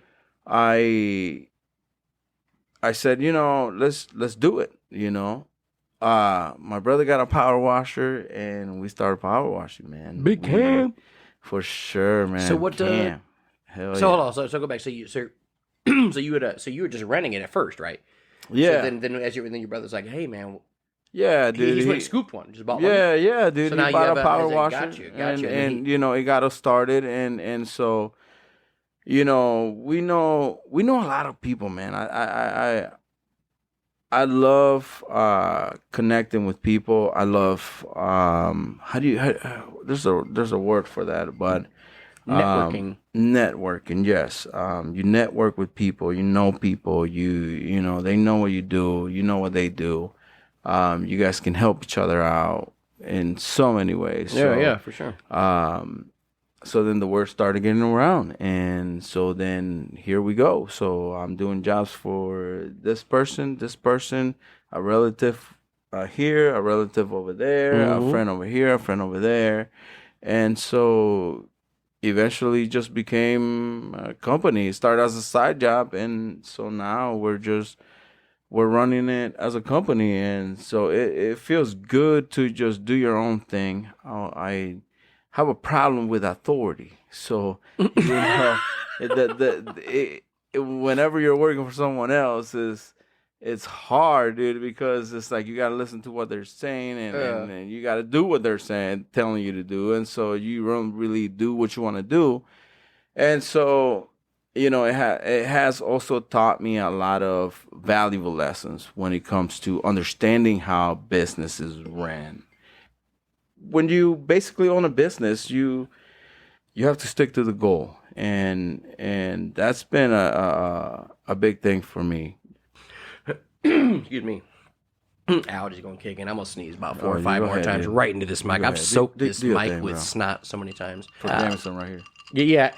I said, let's do it, My brother got a power washer, and we started power washing, man. Big Cam. For sure, man. So what, Cam. Hell So yeah. hold on. So go back. So you were just renting it at first, right? Yeah. So then your brother's like, "Hey, man, Yeah, dude. He's went scooped one, just bought one. Yeah, dude. So he now you bought have a power got washer, you. and you know, it got us started, and so, you know, we know a lot of people, man. I love connecting with people. I love there's a word for that, but networking, yes. You network with people. You know people. You know they know what you do. You know what they do. You guys can help each other out in so many ways. Yeah, for sure. So then the word started getting around, and so then here we go. So I'm doing jobs for this person, a relative here, a relative over there, a friend over here, a friend over there, and so eventually just became a company. It started as a side job, and so now we're running it as a company, and so it feels good to just do your own thing. I have a problem with authority. So, you know, whenever you're working for someone else, it's hard, dude, because it's like you got to listen to what they're saying and you got to do what they're saying, telling you to do. And so you don't really do what you want to do. And so, you know, it has also taught me a lot of valuable lessons when it comes to understanding how business is ran. When you basically own a business, you have to stick to the goal, and that's been a big thing for me. Excuse me. Allergies going kicking. I'm gonna sneeze about 4 or 5 more times right into this mic. I've soaked this mic with snot so many times. Put Jameson right here. Yeah.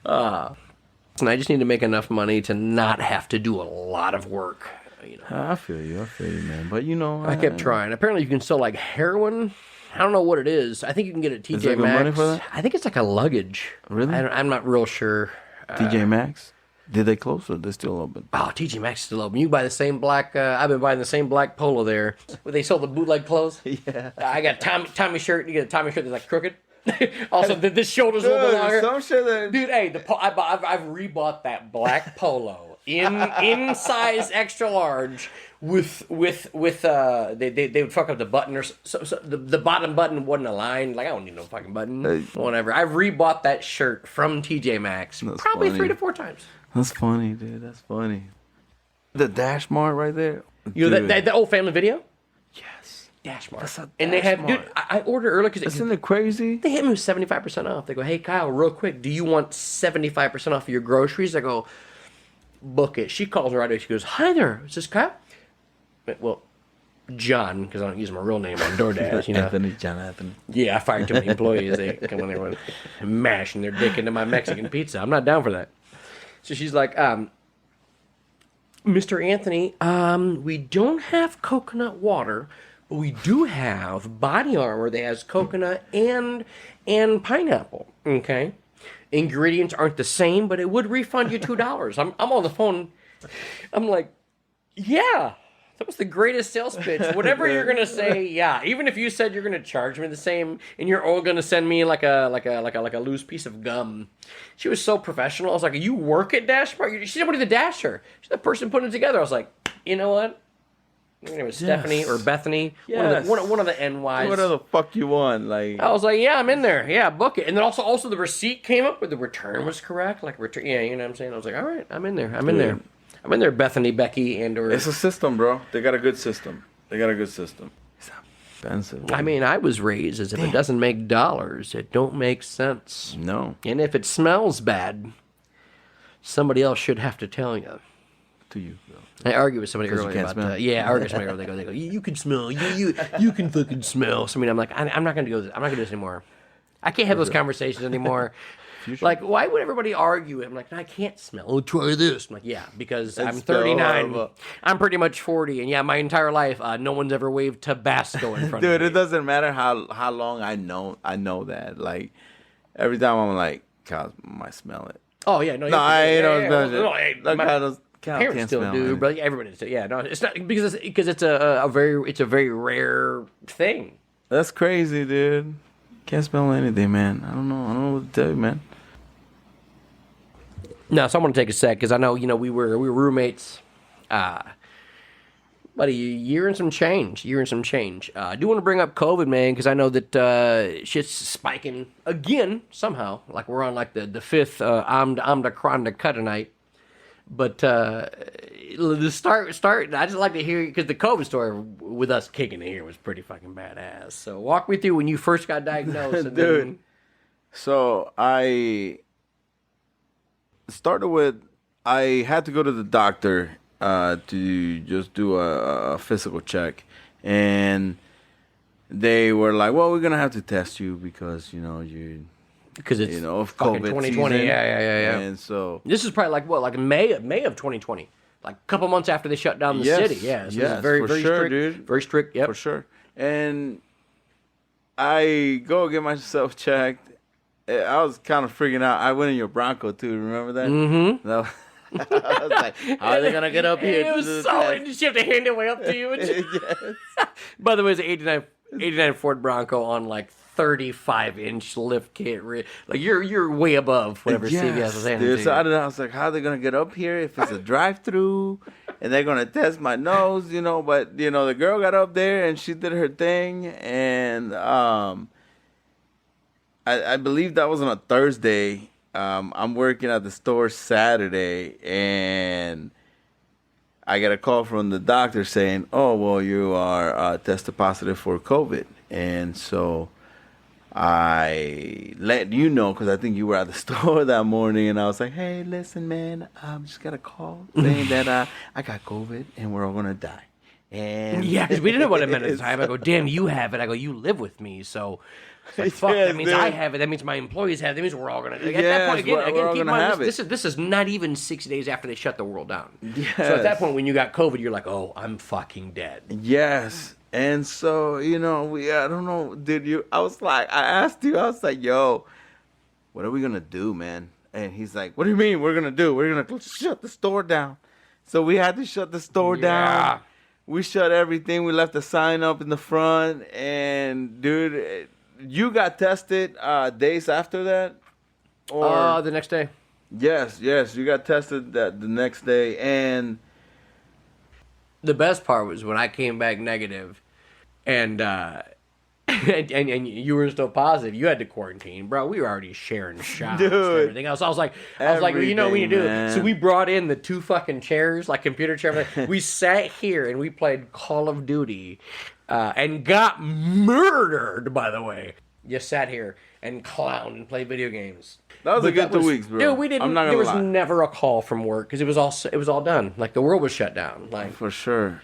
And I just need to make enough money to not have to do a lot of work. You know. I feel you, man. But you know, I kept trying. Apparently, you can sell like heroin. I don't know what it is. I think you can get it at TJ Maxx. Money for that? I think it's like a luggage. Really? I'm not real sure. TJ Maxx? Did they close or they're still open? Oh, TJ Maxx is still open. You can buy the same black. I've been buying the same black polo there. Where they sold the bootleg clothes. Yeah. I got Tommy shirt. You get a Tommy shirt that's like crooked. Also, this shoulder's a little bit longer. Some shit that... Dude, hey, I've rebought that black polo in size extra large with they would fuck up the button or so the bottom button wasn't aligned. Like I don't need no fucking button. Whatever. I've rebought that shirt from TJ Maxx probably funny. 3 to 4 times. That's funny, dude. That's funny. The Dash Mart right there. You know that old family video? Yes. Dash Mart. That's a and they had, dude, I ordered earlier because isn't it crazy? They hit me with 75% off. They go, hey Kyle, real quick, do you want 75% off of your groceries? I go, book it. She calls me right away. She goes, hi there, is this Kyle? Well, John, because I don't use my real name on DoorDash. You know, John Anthony. Yeah, I fired too many employees. They come in there mashing their dick into my Mexican pizza. I'm not down for that. So she's like, Mr. Anthony, we don't have coconut water, but we do have body armor that has coconut and pineapple. Okay, ingredients aren't the same, but it would refund you $2. I'm on the phone. I'm like, yeah. That was the greatest sales pitch. Whatever you're gonna say, yeah. Even if you said you're gonna charge me the same, and you're all gonna send me like a loose piece of gum. She was so professional. I was like, "You work at Dash Mart?" She's somebody the Dasher. She's the person putting it together. I was like, you know what? Her name was Stephanie or Bethany. Yes. One of the NYs. Whatever the fuck you want, like. I was like, yeah, I'm in there. Yeah, book it. And then also the receipt came up, but the return was correct. Like return, yeah, you know what I'm saying. I was like, all right, I'm in there. I'm in there, Bethany, Becky, and or. It's a system, bro. They got a good system. It's expensive. I mean, I was raised as if it doesn't make dollars, it don't make sense. No. And if it smells bad, somebody else should have to tell you. To you, though. I argue with somebody earlier about that. Yeah, I argue with somebody earlier. They go, you can smell. You can fucking smell. So I mean, I'm like, I'm not going to go. I'm not going to do this anymore. I can't have those conversations anymore. Like, why would everybody argue it? I'm like, I can't smell. Oh, try this. I'm like, yeah, because I'm 39. I'm pretty much 40, and yeah, my entire life, no one's ever waved Tabasco in front of me. Dude, it doesn't matter how long I know that. Like, every time I'm like, God, I might smell it. Oh yeah, no, I don't. My parents still do, but everybody does. Yeah, no, it's not because it's a very rare thing. That's crazy, dude. Can't smell anything, man. I don't know what to tell you, man. No, so I'm gonna take a sec because I know we were roommates. About a year and some change. I do want to bring up COVID, man, because I know that shit's spiking again somehow. Like we're on like the fifth I'm the cut tonight. But the start. I just like to hear, because the COVID story with us kicking it here was pretty fucking badass. So walk me through when you first got diagnosed. And Dude, then... so I started with, I had to go to the doctor to just do a physical check, and they were like, "Well, we're gonna have to test you because because it's of fucking COVID 2020. season." Yeah. And so This is probably like May of 2020, like a couple months after they shut down the Yes, city. Yeah, so yes, this is very for sure, strict, dude. very strict. Yep. for sure. And I go get myself checked. I was kind of freaking out. I went in your Bronco too. Remember that? Mm-hmm. No. I was like, how are they gonna get up here? It to was do the so. test? Did you have to hand it way up to you? Yes. By the way, it's an 89 Ford Bronco on like 35-inch lift kit. Like you're way above whatever CVS was handing dude. to So you. I don't know. I was like, how are they gonna get up here if it's a drive-through, and they're gonna test my nose, But the girl got up there and she did her thing, and I believe that was on a Thursday. I'm working at the store Saturday, and I get a call from the doctor saying, "Oh, well, you are tested positive for COVID," and so I let you know because I think you were at the store that morning, and I was like, "Hey, listen, man, just got a call saying that I got COVID and we're all gonna die." And Yeah, because we didn't know what it meant at the time. I go, damn, you have it. I go, you live with me, so. It's like, fuck, Yes, that means dude. I have it. That means my employees have it. That means we're all gonna. Like, at that Yes, point, again, we're all keep in gonna mind, have this is not even 6 days after they shut the world down. Yes. So at that point, when you got COVID, you're like, oh, I'm fucking dead. Yes. And so, I don't know, I asked you, I was like, yo, what are we going to do, man? And he's like, what do you mean we're going to do? We're going to shut the store down. So we had to shut the store down. We shut everything. We left the sign up in the front. And, dude, you got tested days after that? Or The next day. Yes, you got tested the next day. And The best part was when I came back negative, and and you were still positive. You had to quarantine, bro. We were already sharing shots and Dude. everything else. I was like, well, you know what we need to do? Everything, So we brought in the 2 fucking chairs, like computer chairs. We sat here and we played Call of Duty, and got murdered. By the way, just sat here and clowned and played video games. that was a good 2 weeks, bro. Dude, we didn't. I'm not There gonna was lie. never a call from work because it was all done. Like the world was shut down. Like For sure.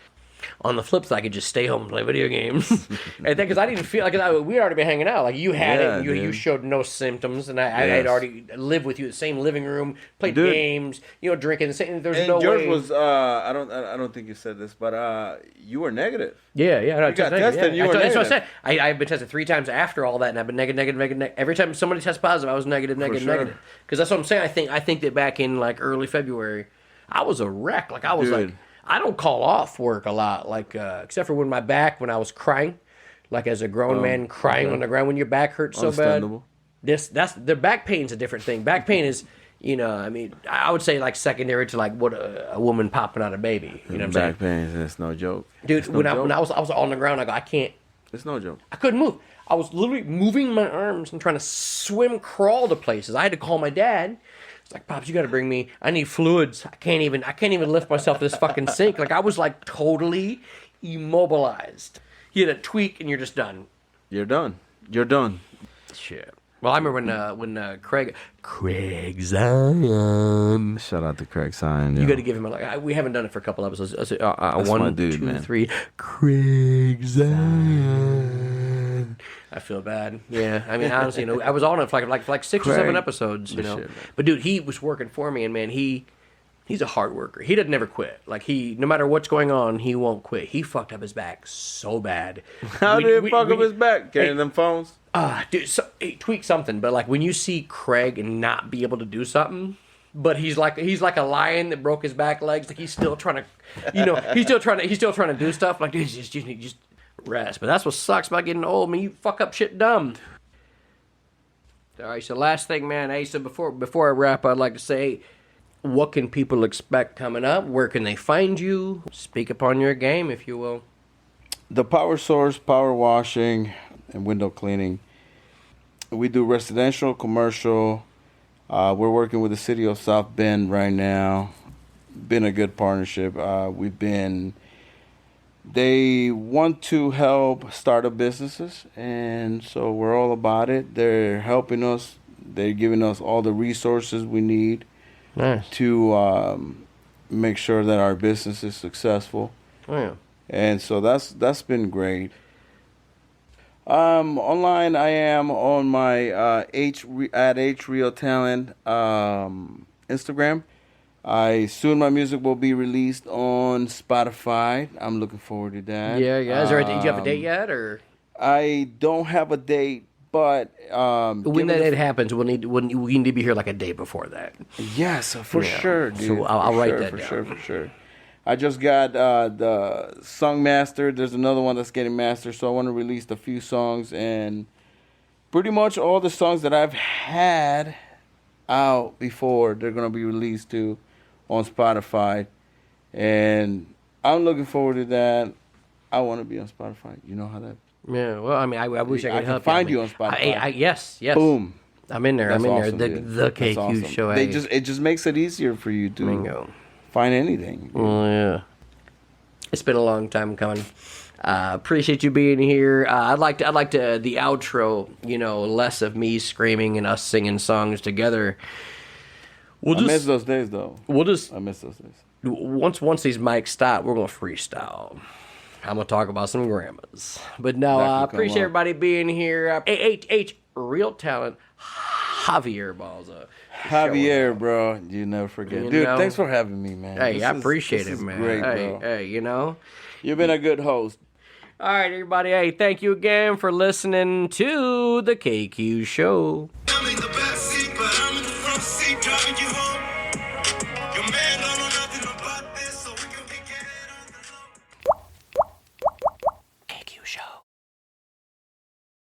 on the flip side, I could just stay home and play video games. And because I didn't feel like we had already been hanging out. Like you had it, and you dude. showed no symptoms, and I had Yes. already lived with you in the same living room, played Dude. games, drinking. The same. There's And no yours way. was I don't think you said this, but you were negative. Yeah. No, You got tested and you were That's what I negative. said. I've been tested 3 times after all that, and I've been negative. Every time somebody tests positive, I was negative. sure. Because that's what I'm saying. I think that back in like early February, I was a wreck. Like I was Dude. like, I don't call off work a lot, like except for when I was crying, like as a grown man crying on the ground when your back hurts so bad. Understandable. That's the back pain's a different thing. Back pain is. I would say like secondary to like what a woman popping out a baby. You know what I'm saying? Back pain, it's no joke. Dude, It's no when joke. I was on the ground, I go, I can't. It's no joke. I couldn't move. I was literally moving my arms and trying to crawl to places. I had to call my dad. It's like, Pops, you got to bring me. I need fluids. I can't even lift myself to this fucking sink. Like I was like totally immobilized. You had a tweak and you're just done. You're done. You're done. Shit. Well, I remember when Craig Zion. Shout out to Craig Sign. You got to give him we haven't done it for a couple episodes. my One, dude, 2, man. 3. Craig Zion. I feel bad. Yeah, I mean, honestly, I was on it for like 6 or 7 Craig, episodes. good shit, man. But dude, he was working for me, and man, he's a hard worker. He doesn't never quit. Like no matter what's going on, he won't quit. He fucked up his back so bad. How did it fuck up his back? Carrying them phones? Dude, he tweaked something. But like when you see Craig and not be able to do something, but he's like a lion that broke his back legs. Like he's still trying to, he's still trying to do stuff. Like dude, just rest. But that's what sucks about getting old. Man, you fuck up shit dumb. All right. So last thing, man. Hey, so before I wrap, I'd like to say, what can people expect coming up? Where can they find you? Speak upon your game, if you will. The Power Source, power washing, and window cleaning. We do residential, commercial. We're working with the city of South Bend right now. Been a good partnership. They want to help startup businesses, and so we're all about it. They're helping us. They're giving us all the resources we need to make sure that our business is successful. Oh, yeah. And so that's been great. Online, I am on my at hrealtalent Instagram. Soon my music will be released on Spotify. I'm looking forward to that. Yeah. Is there do you have a date yet, or? I don't have a date, but When that happens, we need to be here like a day before that. yes, for sure, dude. So I'll write that for down. For sure. I just got the song mastered. There's another one that's getting mastered, so I want to release a few songs, and pretty much all the songs that I've had out before, they're gonna be released too on Spotify, and I'm looking forward to that. I want to be on Spotify. You know how that. Yeah, well, I mean, I wish I could help find you. you on Spotify. Yes. Boom. I'm in there. That's I'm in awesome, there. dude. The That's KQ awesome. show. It just makes it easier for you to Bingo. find anything. Oh, yeah. It's been a long time coming. Appreciate you being here. I'd like to the outro. Less of me screaming and us singing songs together. I miss those days, though. I miss those days. Once these mics stop, we're gonna freestyle. I'm gonna talk about some grandmas. But no, I appreciate everybody being here. Real Talent, Javier Balza. Javier, bro, you never forget. Dude, thanks for having me, man. Hey, I appreciate it, man. Great, bro. Hey, You've been a good host. All right, everybody. Hey, thank you again for listening to the KQ Show. Coming the